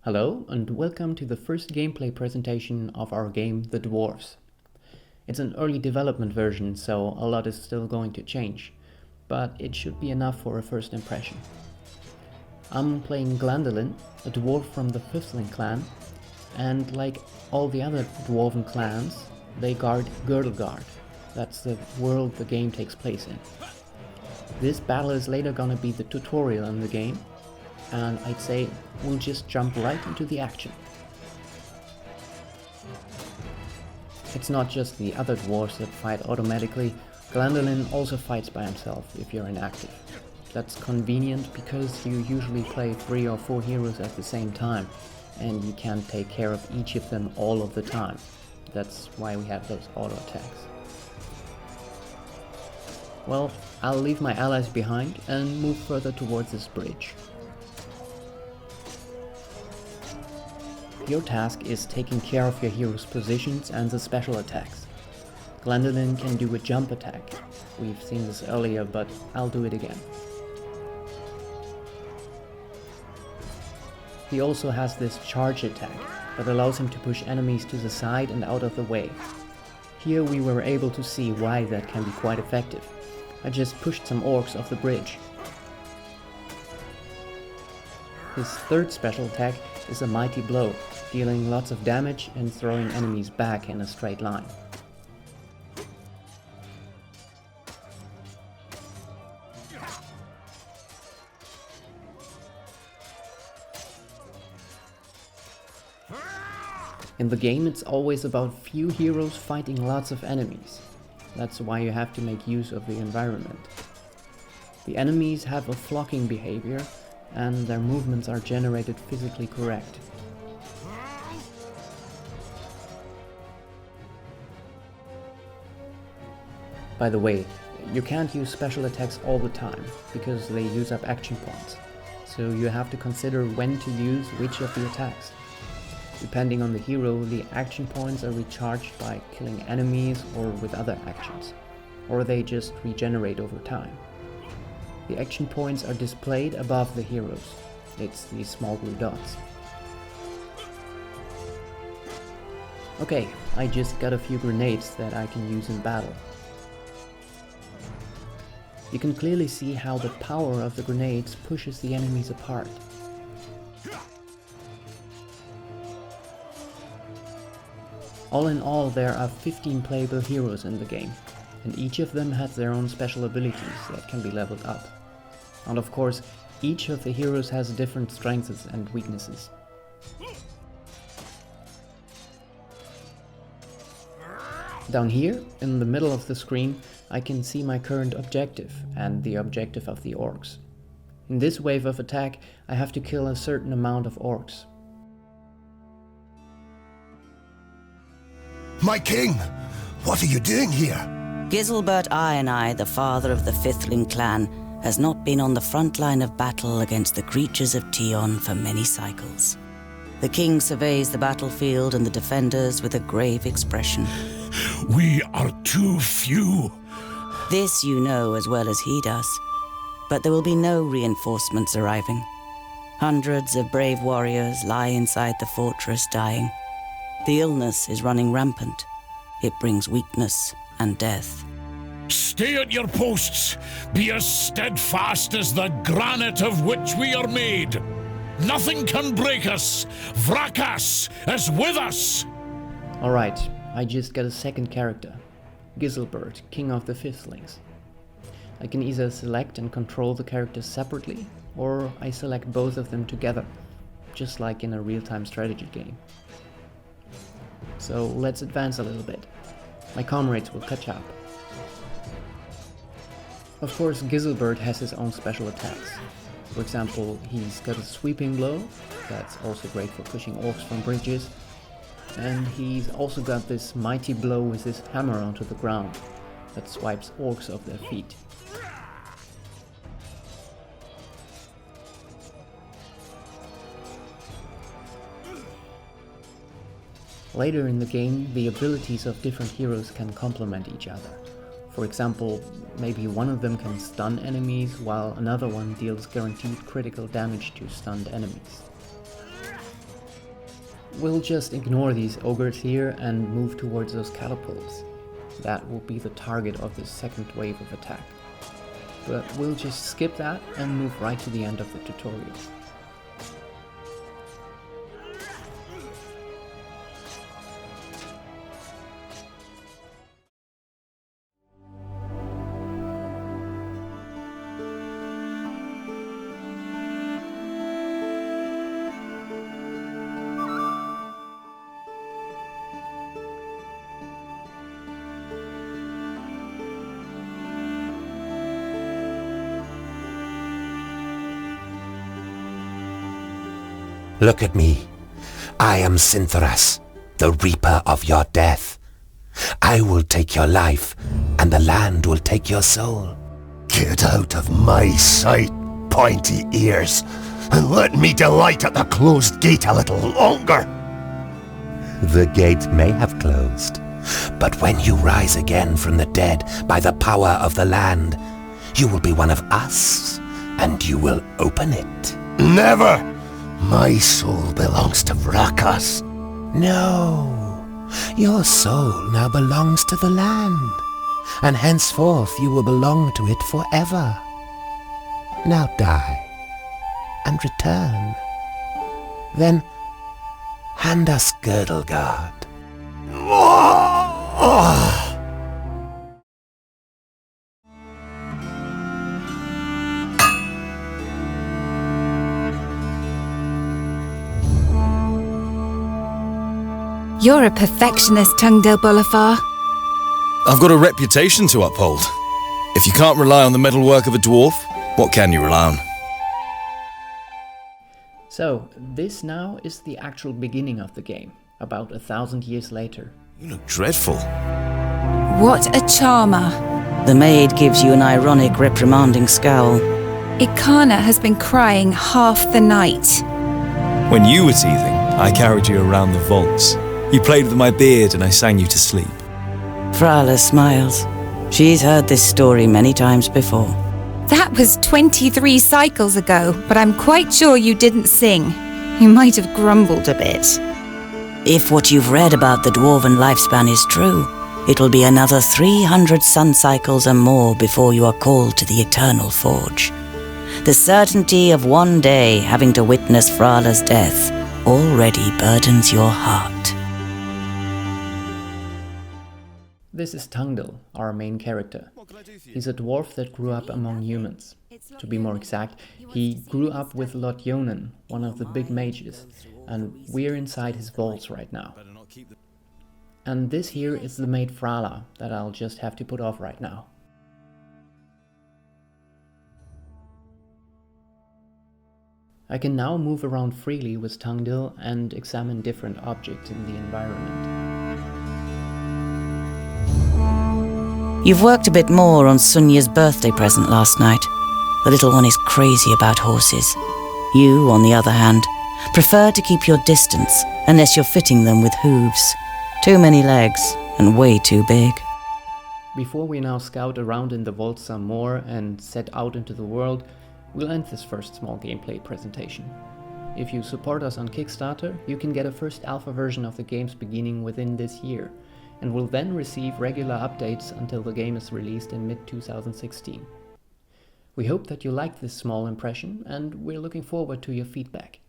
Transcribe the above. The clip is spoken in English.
Hello and welcome to the first gameplay presentation of our game, The Dwarves. It's an early development version, so a lot is still going to change, but it should be enough for a first impression. I'm playing Glandolin, a dwarf from the Fifthling clan, and like all the other dwarven clans, they guard Girdlegard. That's the world the game takes place in. This battle is later gonna be the tutorial in the game, and I'd say we'll just jump right into the action. It's not just the other dwarves that fight automatically, Glandolin also fights by himself if you're inactive. That's convenient because you usually play 3 or 4 heroes at the same time, and you can't take care of each of them all of the time. That's why we have those auto attacks. Well, I'll leave my allies behind and move further towards this bridge. Your task is taking care of your hero's positions and the special attacks. Glandolin can do a jump attack. We've seen this earlier, but I'll do it again. He also has this charge attack that allows him to push enemies to the side and out of the way. Here we were able to see why that can be quite effective. I just pushed some orcs off the bridge. His third special attack is a mighty blow, dealing lots of damage and throwing enemies back in a straight line. In the game, it's always about few heroes fighting lots of enemies. That's why you have to make use of the environment. The enemies have a flocking behavior, and their movements are generated physically correct. By the way, you can't use special attacks all the time, because they use up action points, so you have to consider when to use which of the attacks. Depending on the hero, the action points are recharged by killing enemies or with other actions, or they just regenerate over time. The action points are displayed above the heroes. It's these small blue dots. Okay, I just got a few grenades that I can use in battle. You can clearly see how the power of the grenades pushes the enemies apart. All in all, there are 15 playable heroes in the game, and each of them has their own special abilities that can be leveled up. And of course, each of the heroes has different strengths and weaknesses. Down here, in the middle of the screen, I can see my current objective and the objective of the orcs. In this wave of attack, I have to kill a certain amount of orcs. My king, what are you doing here? Giselbert I, the father of the Fifthling clan, has not been on the front line of battle against the creatures of Tion for many cycles. The king surveys the battlefield and the defenders with a grave expression. We are too few. This you know as well as he does. But there will be no reinforcements arriving. Hundreds of brave warriors lie inside the fortress dying. The illness is running rampant. It brings weakness and death. Stay at your posts. Be as steadfast as the granite of which we are made. Nothing can break us. Vrakas is with us. Alright, I just got a second character. Giselbert, King of the Fifthlings. I can either select and control the characters separately, or I select both of them together, just like in a real-time strategy game. So let's advance a little bit. My comrades will catch up. Of course, Giselbert has his own special attacks. For example, he's got a sweeping blow, that's also great for pushing orcs from bridges, and he's also got this mighty blow with his hammer onto the ground, that swipes orcs off their feet. Later in the game, the abilities of different heroes can complement each other. For example, maybe one of them can stun enemies, while another one deals guaranteed critical damage to stunned enemies. we'll just ignore these ogres here and move towards those catapults. That will be the target of the second wave of attack. But we'll just skip that and move right to the end of the tutorial. Look at me. I am Syntheras, the Reaper of your death. I will take your life, and the land will take your soul. Get out of my sight, pointy ears, and let me delight at the closed gate a little longer. The gate may have closed, but when you rise again from the dead by the power of the land, you will be one of us, and you will open it. Never! My soul belongs to Vrakas. No, your soul now belongs to the land, and henceforth you will belong to it forever. Now die, and return. Then hand us Girdlegard. You're a perfectionist, Tungdil Bolafar. I've got a reputation to uphold. If you can't rely on the metalwork of a dwarf, what can you rely on? So, this now is the actual beginning of the game, about 1,000 years later. You look dreadful. What a charmer. The maid gives you an ironic, reprimanding scowl. Ikana has been crying half the night. When you were teething, I carried you around the vaults. You played with my beard and I sang you to sleep. Frala smiles. She's heard this story many times before. That was 23 cycles ago, but I'm quite sure you didn't sing. You might have grumbled a bit. If what you've read about the dwarven lifespan is true, it will be another 300 sun cycles and more before you are called to the Eternal Forge. The certainty of one day having to witness Frala's death already burdens your heart. This is Tungdil, our main character. He's a dwarf that grew up among humans. To be more exact, he grew up with Lord Yonan, one of the big mages, and we're inside his vaults right now. And this here is the maid Frala that I'll just have to put off right now. I can now move around freely with Tungdil and examine different objects in the environment. You've worked a bit more on Sunya's birthday present last night. The little one is crazy about horses. You, on the other hand, prefer to keep your distance unless you're fitting them with hooves. Too many legs and way too big. Before we now scout around in the vault some more and set out into the world, we'll end this first small gameplay presentation. If you support us on Kickstarter, you can get a first alpha version of the games beginning within this year, and will then receive regular updates until the game is released in mid-2016. We hope that you liked this small impression, and we're looking forward to your feedback.